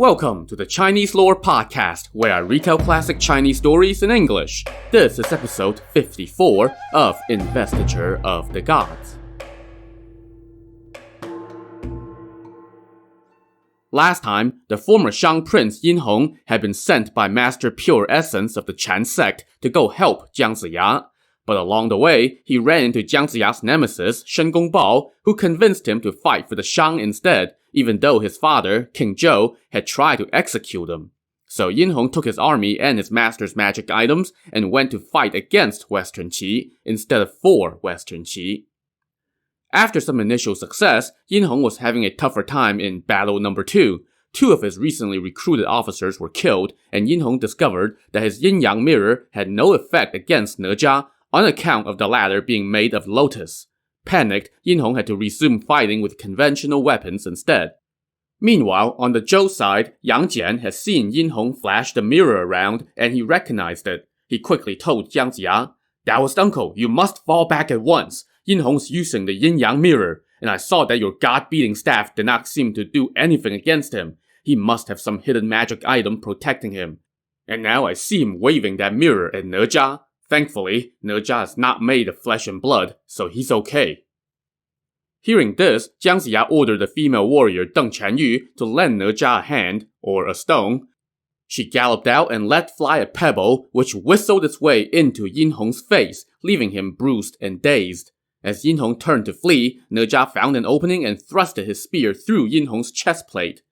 Welcome to the Chinese Lore Podcast, where I retell classic Chinese stories in English. This is episode 54 of Investiture of the Gods. Last time, the former Shang prince Yin Hong had been sent by Master Pure Essence of the Jie Sect to go help Jiang Ziya. But along the way, he ran into Jiang Ziya's nemesis, Shen Gongbao, who convinced him to fight for the Shang instead, even though his father, King Zhou, had tried to execute him. So Yin Hong took his army and his master's magic items and went to fight against Western Qi instead of for Western Qi. After some initial success, Yin Hong was having a tougher time in battle number 2. Two of his recently recruited officers were killed, and Yin Hong discovered that his yin-yang mirror had no effect against Ne Zha on account of the latter being made of lotus. Panicked, Yin Hong had to resume fighting with conventional weapons instead. Meanwhile, on the Zhou side, Yang Jian had seen Yin Hong flash the mirror around, and he recognized it. He quickly told Jiang Ziya, "Daoist uncle, you must fall back at once. Yin Hong's using the yin-yang mirror, and I saw that your god-beating staff did not seem to do anything against him. He must have some hidden magic item protecting him. And now I see him waving that mirror at Ne Zha. Thankfully, Ne Zha is not made of flesh and blood, so he's okay." Hearing this, Jiang Ziya ordered the female warrior Deng Quanyu to lend Ne Zha a hand, or a stone. She galloped out and let fly a pebble, which whistled its way into Yin Hong's face, leaving him bruised and dazed. As Yin Hong turned to flee, Ne Zha found an opening and thrusted his spear through Yin Hong's chest plate.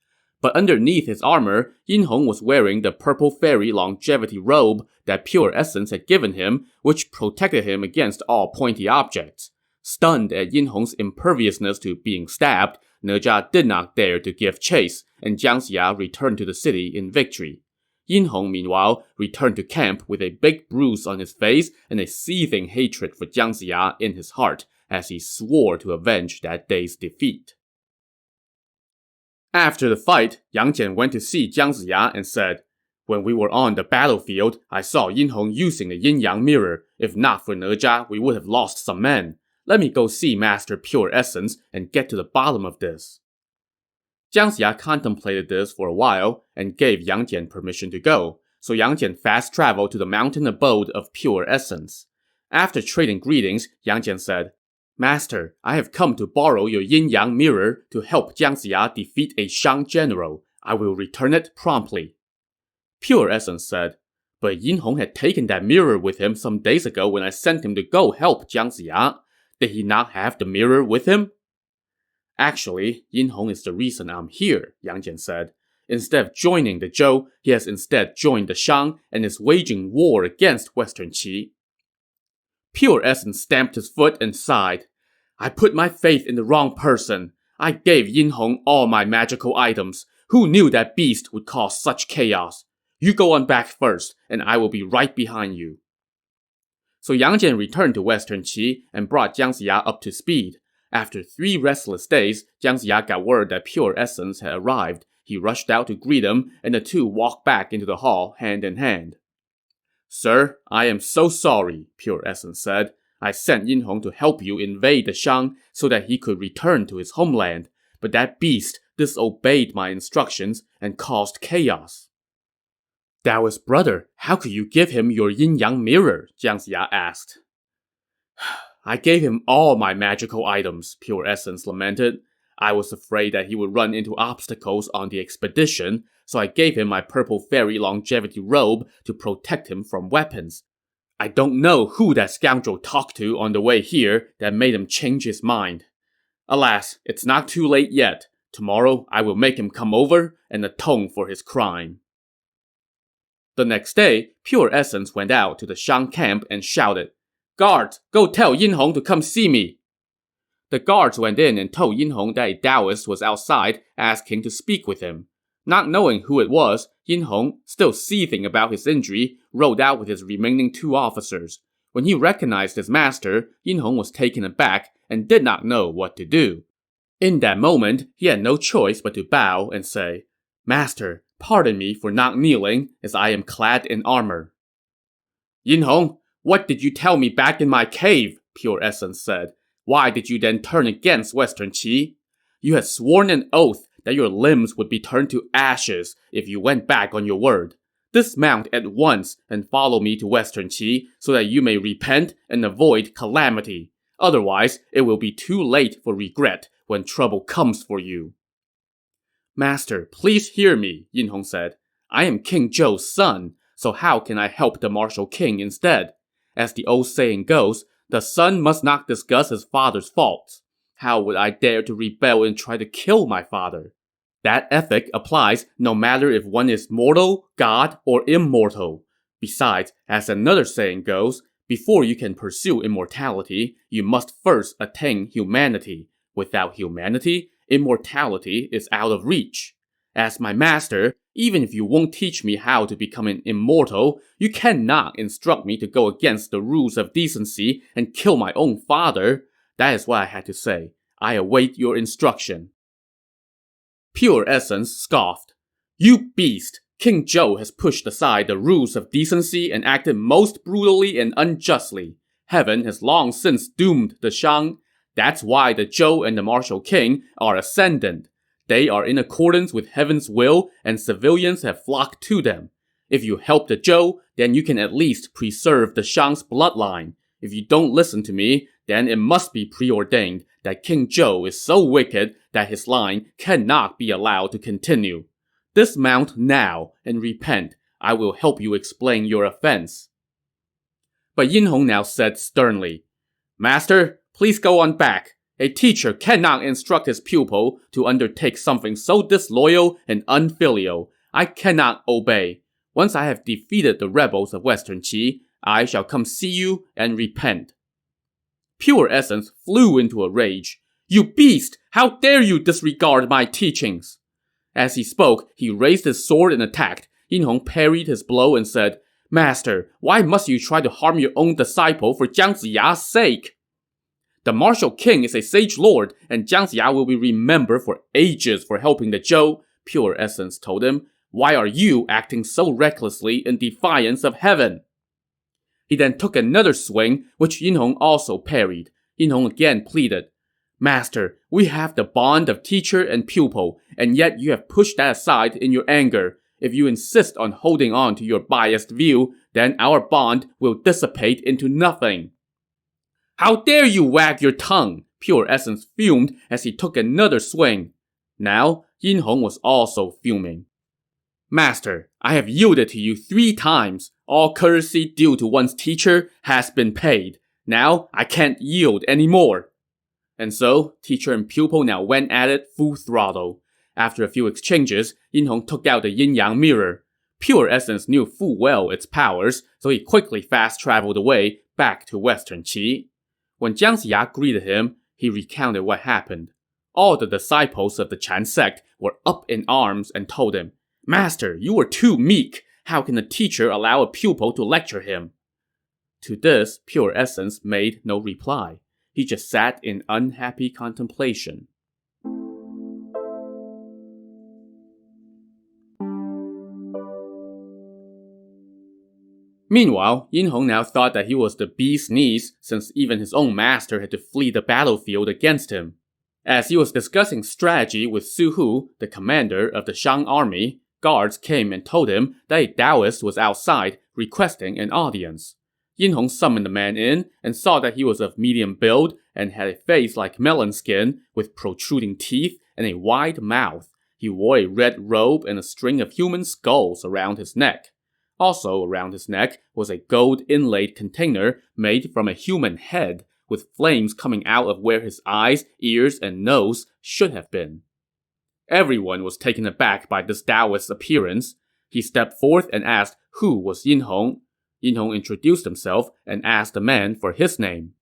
But underneath his armor, Yin Hong was wearing the purple fairy longevity robe that Pure Essence had given him, which protected him against all pointy objects. Stunned at Yin Hong's imperviousness to being stabbed, Ne Zha did not dare to give chase, and Jiang Ziya returned to the city in victory. Yin Hong, meanwhile, returned to camp with a big bruise on his face and a seething hatred for Jiang Ziya in his heart, as he swore to avenge that day's defeat. After the fight, Yang Jian went to see Jiang Ziya and said, "When we were on the battlefield, I saw Yin Hong using the yin-yang mirror. If not for Ne Zha, we would have lost some men. Let me go see Master Pure Essence and get to the bottom of this." Jiang Ziya contemplated this for a while and gave Yang Jian permission to go, so Yang Jian fast-traveled to the mountain abode of Pure Essence. After trading greetings, Yang Jian said, "Master, I have come to borrow your yin-yang mirror to help Jiang Ziya defeat a Shang general. I will return it promptly." Pure Essence said, "But Yin Hong had taken that mirror with him some days ago when I sent him to go help Jiang Ziya. Did he not have the mirror with him?" "Actually, Yin Hong is the reason I'm here," Yang Jian said. "Instead of joining the Zhou, he has instead joined the Shang and is waging war against Western Qi." Pure Essence stamped his foot and sighed. "I put my faith in the wrong person. I gave Yin Hong all my magical items. Who knew that beast would cause such chaos? You go on back first, and I will be right behind you." So Yang Jian returned to Western Qi and brought Jiang Ziya up to speed. After 3 restless days, Jiang Ziya got word that Pure Essence had arrived. He rushed out to greet him, and the two walked back into the hall hand in hand. "Sir, I am so sorry," Pure Essence said. "I sent Yin Hong to help you invade the Shang so that he could return to his homeland, but that beast disobeyed my instructions and caused chaos." "Daoist brother, how could you give him your yin-yang mirror?" Jiang Ziya asked. "I gave him all my magical items," Pure Essence lamented. "I was afraid that he would run into obstacles on the expedition, so I gave him my purple fairy longevity robe to protect him from weapons. I don't know who that scoundrel talked to on the way here that made him change his mind. Alas, it's not too late yet. Tomorrow I will make him come over and atone for his crime." The next day, Pure Essence went out to the Shang camp and shouted, "Guards, go tell Yin Hong to come see me." The guards went in and told Yin Hong that a Daoist was outside asking to speak with him. Not knowing who it was, Yin Hong, still seething about his injury, rode out with his remaining 2 officers. When he recognized his master, Yin Hong was taken aback and did not know what to do. In that moment, he had no choice but to bow and say, "Master, pardon me for not kneeling, as I am clad in armor." "Yin Hong, what did you tell me back in my cave?" Pure Essence said. "Why did you then turn against Western Qi? You had sworn an oath that your limbs would be turned to ashes if you went back on your word. Dismount at once and follow me to Western Qi so that you may repent and avoid calamity. Otherwise, it will be too late for regret when trouble comes for you. Master, please hear me, Yin Hong said. I am King Zhou's son, so how can I help the martial king instead? As the old saying goes, the son must not discuss his father's faults. How would I dare to rebel and try to kill my father? That ethic applies no matter if one is mortal, god, or immortal. Besides, as another saying goes, before you can pursue immortality, you must first attain humanity. Without humanity, immortality is out of reach. As my master, even if you won't teach me how to become an immortal, you cannot instruct me to go against the rules of decency and kill my own father. That is what I had to say. I await your instruction. Pure Essence scoffed. You beast! King Zhou has pushed aside the rules of decency and acted most brutally and unjustly. Heaven has long since doomed the Shang. That's why the Zhou and the martial king are ascendant. They are in accordance with heaven's will, and civilians have flocked to them. If you help the Zhou, then you can at least preserve the Shang's bloodline. If you don't listen to me, then it must be preordained that King Zhou is so wicked that his line cannot be allowed to continue. Dismount now and repent. I will help you explain your offense. But Yin Hong now said sternly, Master, please go on back. A teacher cannot instruct his pupil to undertake something so disloyal and unfilial. I cannot obey. Once I have defeated the rebels of Western Qi, I shall come see you and repent. Pure Essence flew into a rage. You beast! How dare you disregard my teachings? As he spoke, he raised his sword and attacked. Yin Hong parried his blow and said, Master, why must you try to harm your own disciple for Jiang Ziya's sake? The martial king is a sage lord, and Jiang Ziya will be remembered for ages for helping the Zhou, Pure Essence told him. Why are you acting so recklessly in defiance of heaven? He then took another swing, which Yin Hong also parried. Yin Hong again pleaded, Master, we have the bond of teacher and pupil, and yet you have pushed that aside in your anger. If you insist on holding on to your biased view, then our bond will dissipate into nothing. How dare you wag your tongue? Pure Essence fumed as he took another swing. Now, Yin Hong was also fuming. Master, I have yielded to you 3 times. All courtesy due to one's teacher has been paid. Now, I can't yield anymore. And so, teacher and pupil now went at it full throttle. After a few exchanges, Yin Hong took out the yin-yang mirror. Pure Essence knew full well its powers, so he quickly fast-traveled away back to Western Qi. When Jiang Ziya greeted him, he recounted what happened. All the disciples of the Chan sect were up in arms and told him, Master, you were too meek. How can a teacher allow a pupil to lecture him? To this, Pure Essence made no reply. He just sat in unhappy contemplation. Meanwhile, Yin Hong now thought that he was the bee's knees since even his own master had to flee the battlefield against him. As he was discussing strategy with Su Hu, the commander of the Shang army, guards came and told him that a Daoist was outside requesting an audience. Yin Hong summoned the man in and saw that he was of medium build and had a face like melon skin with protruding teeth and a wide mouth. He wore a red robe and a string of human skulls around his neck. Also around his neck was a gold inlaid container made from a human head, with flames coming out of where his eyes, ears, and nose should have been. Everyone was taken aback by this Daoist's appearance. He stepped forth and asked who was Yin Hong. Yin Hong introduced himself and asked the man for his name.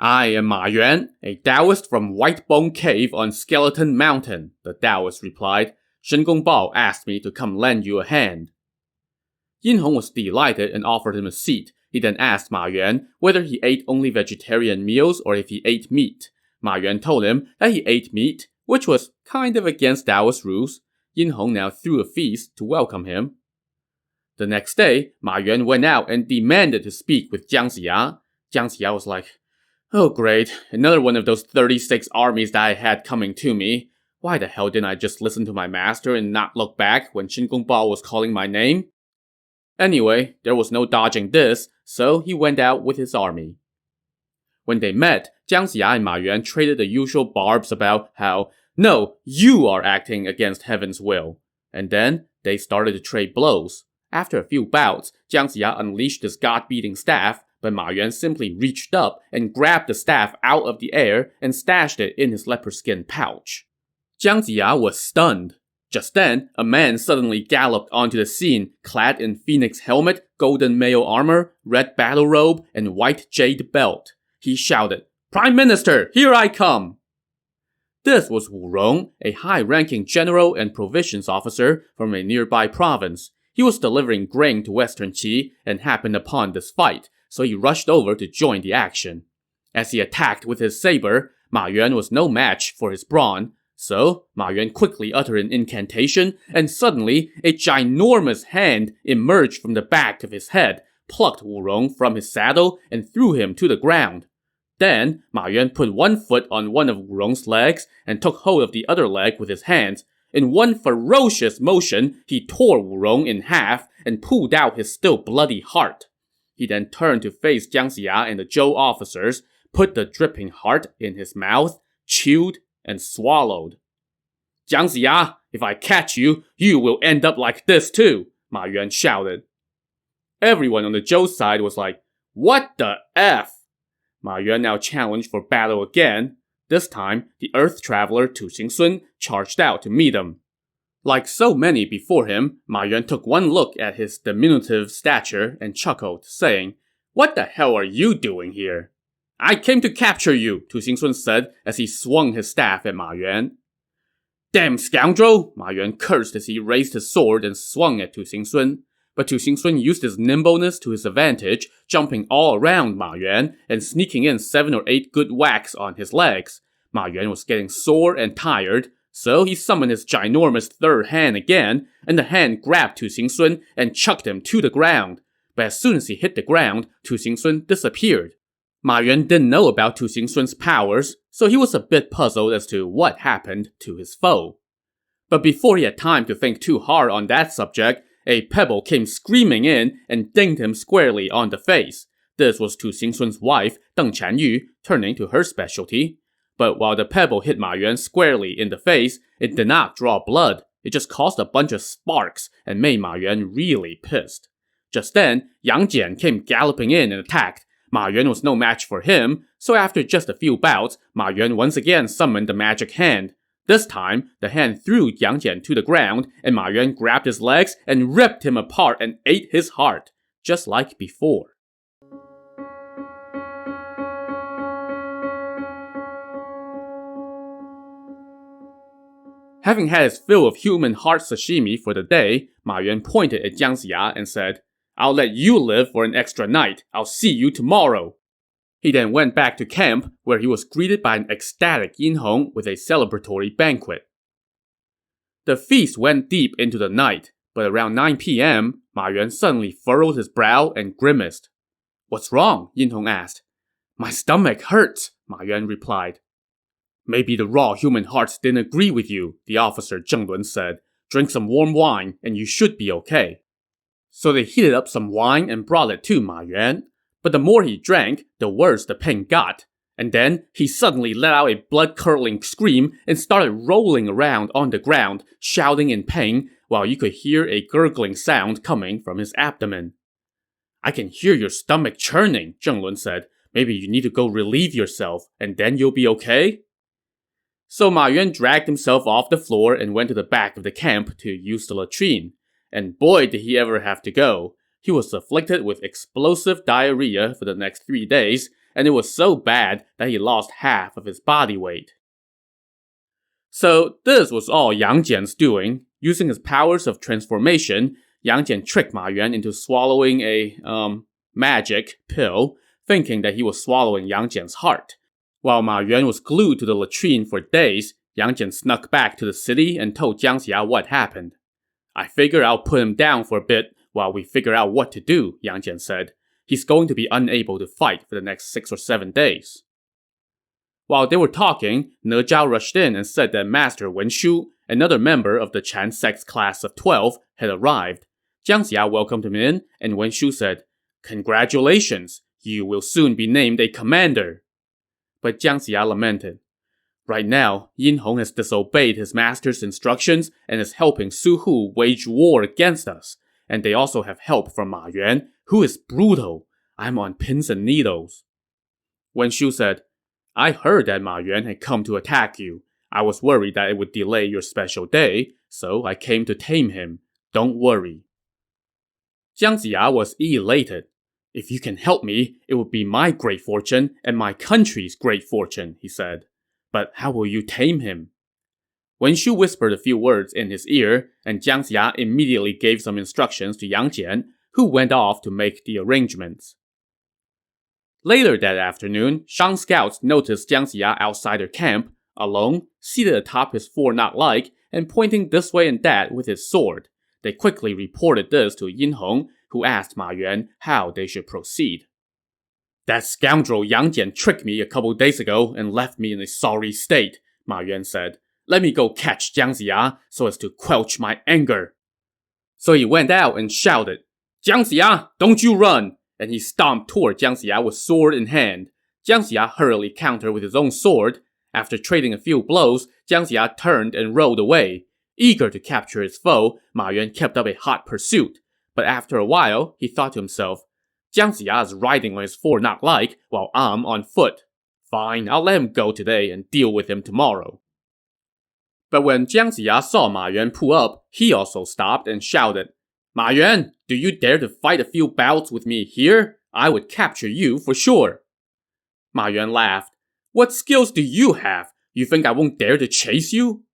I am Ma Yuan, a Daoist from White Bone Cave on Skeleton Mountain, the Daoist replied. Shen Gongbao asked me to come lend you a hand. Yin Hong was delighted and offered him a seat. He then asked Ma Yuan whether he ate only vegetarian meals or if he ate meat. Ma Yuan told him that he ate meat, which was kind of against Daoist rules. Yin Hong now threw a feast to welcome him. The next day, Ma Yuan went out and demanded to speak with Jiang Ziya. Jiang Ziya was like, oh great, another one of those 36 armies that I had coming to me. Why the hell didn't I just listen to my master and not look back when Shin Gongbao was calling my name? Anyway, there was no dodging this, so he went out with his army. When they met, Jiang Ziya and Ma Yuan traded the usual barbs about how, no, you are acting against heaven's will. And then they started to trade blows. After a few bouts, Jiang Ziya unleashed his god-beating staff, but Ma Yuan simply reached up and grabbed the staff out of the air and stashed it in his leopard skin pouch. Jiang Ziya was stunned. Just then, a man suddenly galloped onto the scene, clad in phoenix helmet, golden mail armor, red battle robe, and white jade belt. He shouted, "Prime Minister, here I come!" This was Wu Rong, a high-ranking general and provisions officer from a nearby province. He was delivering grain to Western Qi and happened upon this fight, so he rushed over to join the action. As he attacked with his saber, Ma Yuan was no match for his brawn, so Ma Yuan quickly uttered an incantation, and suddenly a ginormous hand emerged from the back of his head, plucked Wu Rong from his saddle, and threw him to the ground. Then, Ma Yuan put one foot on one of Wu Rong's legs and took hold of the other leg with his hands. In one ferocious motion, he tore Wu Rong in half and pulled out his still bloody heart. He then turned to face Jiang Ziya and the Zhou officers, put the dripping heart in his mouth, chewed, and swallowed. "Jiang Ziya, if I catch you, you will end up like this too," Ma Yuan shouted. Everyone on the Zhou side was like, "What the F?" Ma Yuan now challenged for battle again. This time, the Earth Traveler Tu Xingsun charged out to meet him. Like so many before him, Ma Yuan took one look at his diminutive stature and chuckled, saying, "What the hell are you doing here?" "I came to capture you," Tu Xingsun said as he swung his staff at Ma Yuan. "Damn scoundrel!" Ma Yuan cursed as he raised his sword and swung at Tu Xingsun. But Tu Xingsun used his nimbleness to his advantage, jumping all around Ma Yuan and sneaking in 7 or 8 good whacks on his legs. Ma Yuan was getting sore and tired, so he summoned his ginormous third hand again, and the hand grabbed Tu Xingsun and chucked him to the ground. But as soon as he hit the ground, Tu Xingsun disappeared. Ma Yuan didn't know about Tu Xingsun's powers, so he was a bit puzzled as to what happened to his foe. But before he had time to think too hard on that subject, a pebble came screaming in and dinged him squarely on the face. This was Tu Xingsun's wife, Deng Chanyu, turning to her specialty. But while the pebble hit Ma Yuan squarely in the face, it did not draw blood. It just caused a bunch of sparks and made Ma Yuan really pissed. Just then, Yang Jian came galloping in and attacked. Ma Yuan was no match for him, so after just a few bouts, Ma Yuan once again summoned the magic hand. This time, the hand threw Yang Jian to the ground, and Ma Yuan grabbed his legs and ripped him apart and ate his heart, just like before. Having had his fill of human heart sashimi for the day, Ma Yuan pointed at Jiang Ziya and said, "I'll let you live for an extra night. I'll see you tomorrow." He then went back to camp, where he was greeted by an ecstatic Yin Hong with a celebratory banquet. The feast went deep into the night, but around 9 p.m., Ma Yuan suddenly furrowed his brow and grimaced. "What's wrong?" Yin Hong asked. "My stomach hurts," Ma Yuan replied. "Maybe the raw human hearts didn't agree with you," the officer Zheng Lun said. "Drink some warm wine, and you should be okay." So they heated up some wine and brought it to Ma Yuan. But the more he drank, the worse the pain got. And then, he suddenly let out a blood-curdling scream and started rolling around on the ground, shouting in pain, while you could hear a gurgling sound coming from his abdomen. "I can hear your stomach churning," Zheng Lun said. "Maybe you need to go relieve yourself, and then you'll be okay?" So Ma Yuan dragged himself off the floor and went to the back of the camp to use the latrine. And boy did he ever have to go. He was afflicted with explosive diarrhea for the next 3 days, and it was so bad that he lost half of his body weight. So this was all Yang Jian's doing. Using his powers of transformation, Yang Jian tricked Ma Yuan into swallowing a, magic pill, thinking that he was swallowing Yang Jian's heart. While Ma Yuan was glued to the latrine for days, Yang Jian snuck back to the city and told Jiang Ziya what happened. "I figure I'll put him down for a bit while we figure out what to do," Yang Jian said. "He's going to be unable to fight for the next 6 or 7 days. While they were talking, Ne Zhao rushed in and said that Master Wen Shu, another member of the Chan sect's class of 12, had arrived. Jiang Ziya welcomed him in, and Wen Shu said, "Congratulations, you will soon be named a commander." But Jiang Ziya lamented, "Right now, Yin Hong has disobeyed his master's instructions and is helping Su Hu wage war against us. And they also have help from Ma Yuan, who is brutal. I'm on pins and needles." Wen Shu said, "I heard that Ma Yuan had come to attack you. I was worried that it would delay your special day, so I came to tame him. Don't worry." Jiang Ziya was elated. "If you can help me, it would be my great fortune and my country's great fortune," he said. "But how will you tame him?" Wen Shu whispered a few words in his ear, and Jiang Ziya immediately gave some instructions to Yang Jian, who went off to make the arrangements. Later that afternoon, Shang scouts noticed Jiang Ziya outside their camp, alone, seated atop his four-knot-like, and pointing this way and that with his sword. They quickly reported this to Yin Hong, who asked Ma Yuan how they should proceed. "That scoundrel Yang Jian tricked me a couple days ago and left me in a sorry state," Ma Yuan said. "Let me go catch Jiang Ziya so as to quench my anger." So he went out and shouted, "Jiang Ziya, don't you run!" And he stomped toward Jiang Ziya with sword in hand. Jiang Ziya hurriedly countered with his own sword. After trading a few blows, Jiang Ziya turned and rode away. Eager to capture his foe, Ma Yuan kept up a hot pursuit. But after a while, he thought to himself, "Jiang Ziya is riding on his four-knot-like while I'm on foot. Fine, I'll let him go today and deal with him tomorrow." But when Jiang Ziya saw Ma Yuan pull up, he also stopped and shouted, "Ma Yuan, do you dare to fight a few bouts with me here? I would capture you for sure." Ma Yuan laughed. "What skills do you have? You think I won't dare to chase you?"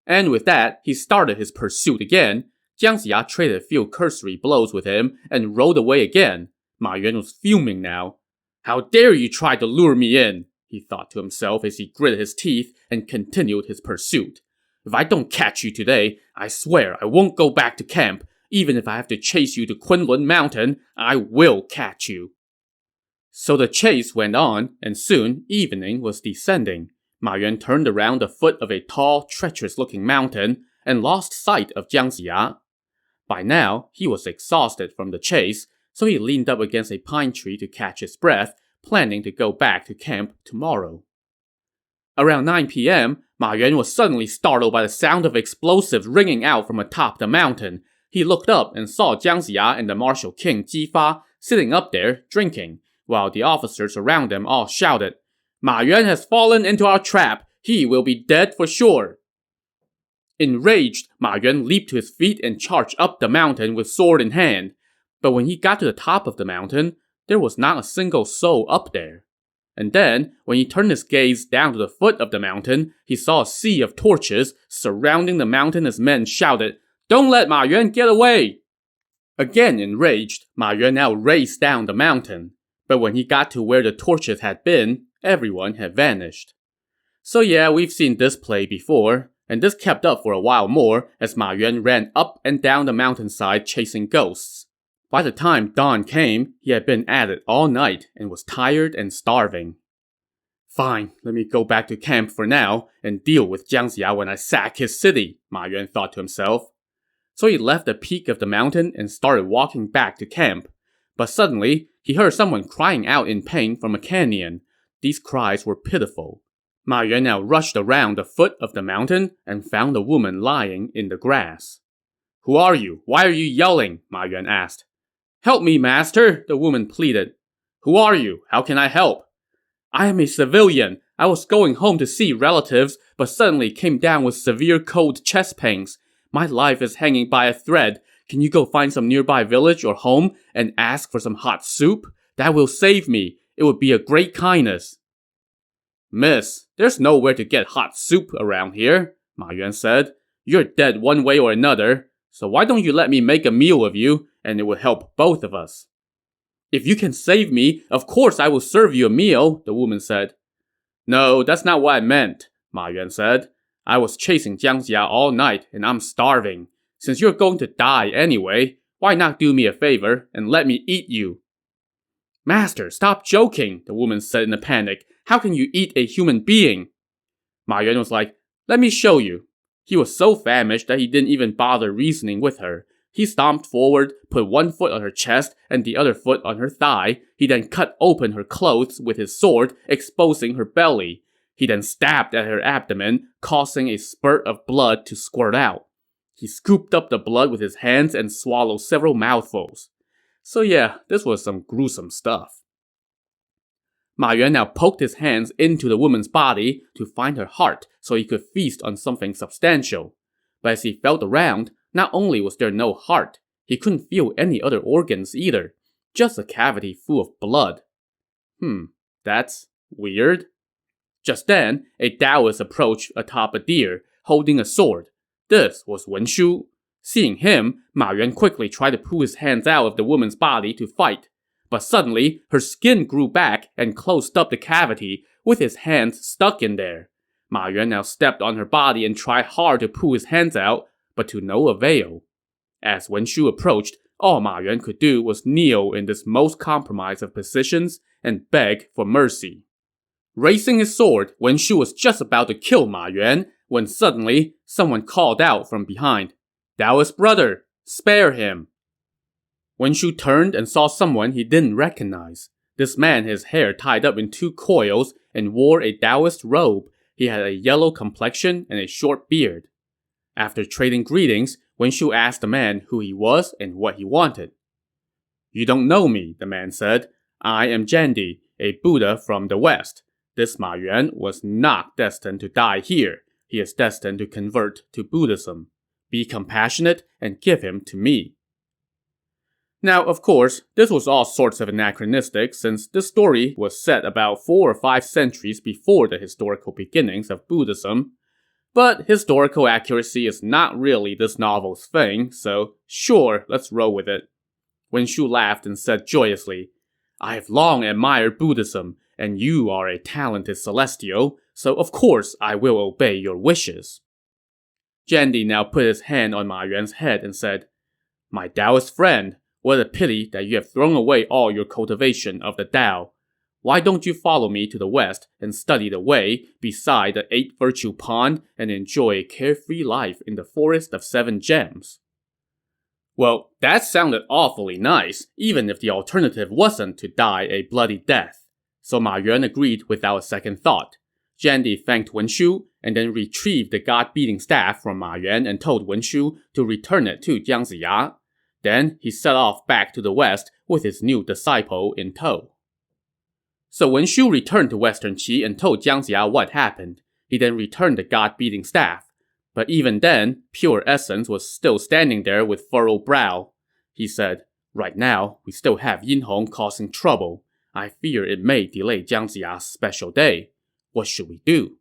And with that, he started his pursuit again. Jiang Ziya traded a few cursory blows with him and rode away again. Ma Yuan was fuming now. "How dare you try to lure me in?" he thought to himself as he gritted his teeth and continued his pursuit. "If I don't catch you today, I swear I won't go back to camp. Even if I have to chase you to Kunlun Mountain, I will catch you." So the chase went on, and soon evening was descending. Ma Yuan turned around the foot of a tall, treacherous-looking mountain and lost sight of Jiang Ziya. By now, he was exhausted from the chase, so he leaned up against a pine tree to catch his breath, planning to go back to camp tomorrow. Around 9 p.m., Ma Yuan was suddenly startled by the sound of explosives ringing out from atop the mountain. He looked up and saw Jiang Ziya and the martial king Ji Fa sitting up there, drinking, while the officers around them all shouted, "Ma Yuan has fallen into our trap. He will be dead for sure." Enraged, Ma Yuan leaped to his feet and charged up the mountain with sword in hand. But when he got to the top of the mountain, there was not a single soul up there. And then, when he turned his gaze down to the foot of the mountain, he saw a sea of torches surrounding the mountain as men shouted, "Don't let Ma Yuan get away!" Again enraged, Ma Yuan now raced down the mountain. But when he got to where the torches had been, everyone had vanished. So yeah, we've seen this play before, and this kept up for a while more as Ma Yuan ran up and down the mountainside chasing ghosts. By the time dawn came, he had been at it all night and was tired and starving. "Fine, let me go back to camp for now and deal with Jiang Ziya when I sack his city," Ma Yuan thought to himself. So he left the peak of the mountain and started walking back to camp. But suddenly, he heard someone crying out in pain from a canyon. These cries were pitiful. Ma Yuan now rushed around the foot of the mountain and found a woman lying in the grass. "Who are you? Why are you yelling?" Ma Yuan asked. "Help me, master," the woman pleaded. "Who are you? How can I help?" "I am a civilian. I was going home to see relatives, but suddenly came down with severe cold chest pains. My life is hanging by a thread. Can you go find some nearby village or home and ask for some hot soup? That will save me. It would be a great kindness." "Miss, there's nowhere to get hot soup around here," Ma Yuan said. "You're dead one way or another, so why don't you let me make a meal of you, and it will help both of us." "If you can save me, of course I will serve you a meal," the woman said. "No, that's not what I meant," Ma Yuan said. "I was chasing Jiang Ziya all night, and I'm starving. Since you're going to die anyway, why not do me a favor and let me eat you?" "Master, stop joking," the woman said in a panic. How can you eat a human being? Ma Yuan was like, let me show you. He was so famished that he didn't even bother reasoning with her. He stomped forward, put one foot on her chest and the other foot on her thigh. He then cut open her clothes with his sword, exposing her belly. He then stabbed at her abdomen, causing a spurt of blood to squirt out. He scooped up the blood with his hands and swallowed several mouthfuls. So yeah, this was some gruesome stuff. Ma Yuan now poked his hands into the woman's body to find her heart so he could feast on something substantial. But as he felt around, not only was there no heart, he couldn't feel any other organs either, just a cavity full of blood. That's weird. Just then, a Daoist approached atop a deer, holding a sword. This was Wen Shu. Seeing him, Ma Yuan quickly tried to pull his hands out of the woman's body to fight. But suddenly, her skin grew back and closed up the cavity, with his hands stuck in there. Ma Yuan now stepped on her body and tried hard to pull his hands out, but to no avail. As Wen Shu approached, all Ma Yuan could do was kneel in this most compromised of positions and beg for mercy. Raising his sword, Wen Shu was just about to kill Ma Yuan when suddenly someone called out from behind, "Daoist brother, spare him!" Wen Shu turned and saw someone he didn't recognize. This man had his hair tied up in 2 coils and wore a Daoist robe. He had a yellow complexion and a short beard. After trading greetings, Wen Shu asked the man who he was and what he wanted. "You don't know me," the man said. "I am Jie, a Buddha from the West. This Ma Yuan was not destined to die here. He is destined to convert to Buddhism. Be compassionate and give him to me." Now, of course, this was all sorts of anachronistic since this story was set about 4 or 5 centuries before the historical beginnings of Buddhism. But historical accuracy is not really this novel's thing, so sure, let's roll with it. Wen Shu laughed and said joyously, "I have long admired Buddhism, and you are a talented celestial, so of course I will obey your wishes." Jie now put his hand on Ma Yuan's head and said, "My Daoist friend, what a pity that you have thrown away all your cultivation of the Tao. Why don't you follow me to the west and study the way beside the 8 Virtue Pond and enjoy a carefree life in the Forest of 7 Gems?" Well, that sounded awfully nice, even if the alternative wasn't to die a bloody death. So Ma Yuan agreed without a second thought. Jie thanked Wen Shu and then retrieved the god-beating staff from Ma Yuan and told Wen Shu to return it to Jiang Ziya. Then he set off back to the west with his new disciple in tow. So Wen Shu returned to Western Qi and told Jiang Ziya what happened. He then returned the god-beating staff. But even then, Pure Essence was still standing there with furrowed brow. He said, "Right now, we still have Yin Hong causing trouble. I fear it may delay Jiang Ziya's special day. What should we do?"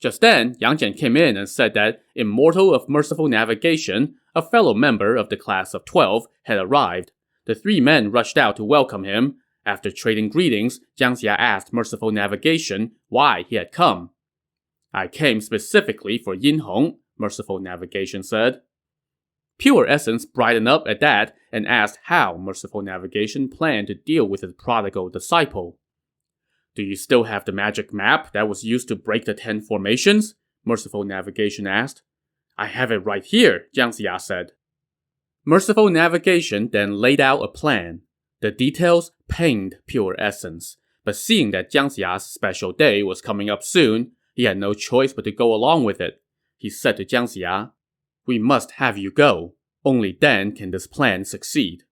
Just then, Yang Jian came in and said that Immortal of Merciful Navigation, a fellow member of the class of 12, had arrived. The 3 men rushed out to welcome him. After trading greetings, Jiang Ziya asked Merciful Navigation why he had come. "I came specifically for Yin Hong," Merciful Navigation said. Pure Essence brightened up at that and asked how Merciful Navigation planned to deal with his prodigal disciple. "Do you still have the magic map that was used to break the 10 formations?" Merciful Navigation asked. "I have it right here," Jiang Ziya said. Merciful Navigation then laid out a plan. The details pained Pure Essence, but seeing that Jiang Ziya's special day was coming up soon, he had no choice but to go along with it. He said to Jiang Ziya, "We must have you go. Only then can this plan succeed."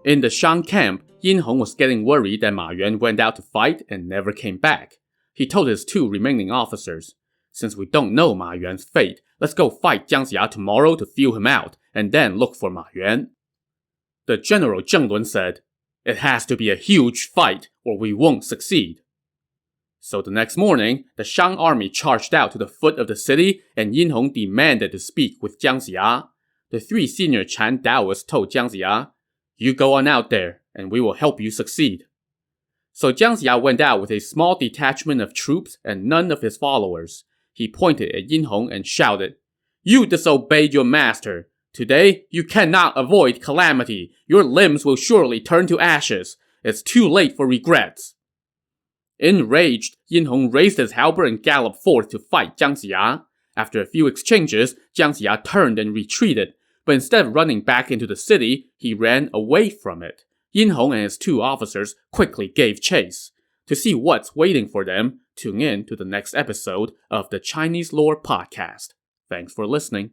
In the Shang camp, Yin Hong was getting worried that Ma Yuan went out to fight and never came back. He told his 2 remaining officers, "Since we don't know Ma Yuan's fate, let's go fight Jiang Ziya tomorrow to feel him out, and then look for Ma Yuan." The General Zheng Lun said, "It has to be a huge fight, or we won't succeed." So the next morning, the Shang army charged out to the foot of the city, and Yin Hong demanded to speak with Jiang Ziya. The 3 senior Chan Daoists told Jiang Ziya, "You go on out there, and we will help you succeed." So Jiang Ziya went out with a small detachment of troops and none of his followers. He pointed at Yin Hong and shouted, "You disobeyed your master. Today, you cannot avoid calamity. Your limbs will surely turn to ashes. It's too late for regrets. Enraged, Yin Hong raised his halberd and galloped forth to fight Jiang Ziya. After a few exchanges, Jiang Ziya turned and retreated, but instead of running back into the city, he ran away from it. Yin Hong and his 2 officers quickly gave chase. To see what's waiting for them, tune in to the next episode of the Chinese Lore Podcast. Thanks for listening.